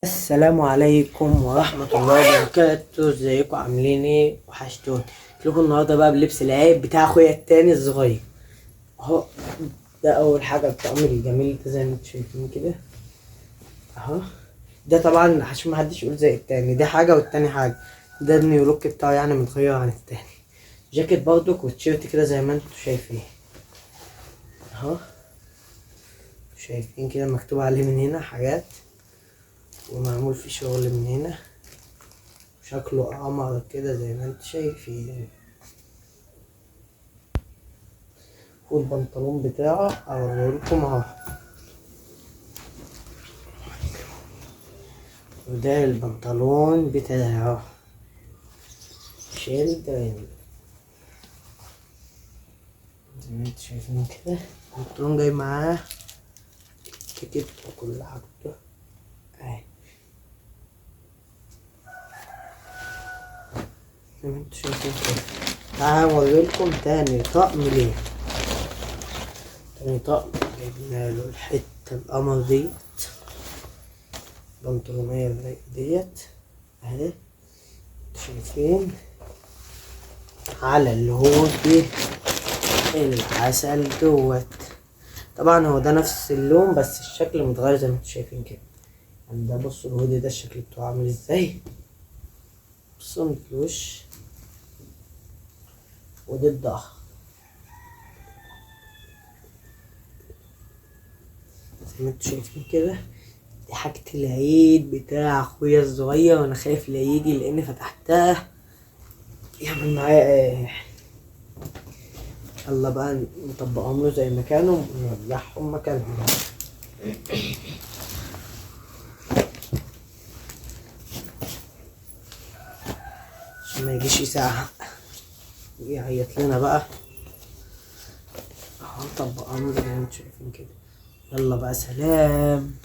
السلام عليكم ورحمة الله وبركاته. ازيكم عاملين ايه؟ وحشتوني. لكم النهارده بقى بلبس العيد بتاع اخويا التاني الصغير اهو. ده اول حاجة الطقم الجميل ده زي ما انتم شايفين كده اهو. ده طبعا عشان محدش يقول زي التاني، ده حاجة والتاني حاجة. ده النيو لوك بتاعه يعني متغير عن التاني. جاكيت برضك وتيشيرت كده زي ما انتم شايفين اهو. شايفين كده مكتوب عليه من هنا حاجات، ومعمول فيه شغل من هنا، شكله قمر كده زي ما انت شايفين. والبنطلون بتاعه اوريهولكم اهو. وده البنطلون بتاعه شيلد زي ما انت شايفين كده. البنطلون جاي معاه تيكت وكل حاجته اهي زي ما انت شايفين كده. تعالوا اوريلكم تاني طقم ليه. تاني طقم جايبنا له الحتة القمر ديت، بنطلونية الرايقة ديت اهي شايفين، على الهودي العسل دوت. طبعا هو ده نفس اللون بس الشكل متغير زي ما انتم شايفين كده. يعني ده بصوا الهودي ده الشكل بتاعه عامل ازاي، بصوا من الوش ودي الظهر زي ما انتم شايفين كده. دي حاجة العيد بتاع اخويا الصغير، وانا خايف لا يجي لان فتحتها يعمل معايا ايه. يلا بقى نطبقهم له زي ما كانوا ونرجعهم مكانهم. عشان ما يجيش يزعق ويعيط لنا بقى اهو. نطبقهم له زي ما انتم شايفين كده. يلا بقى سلام.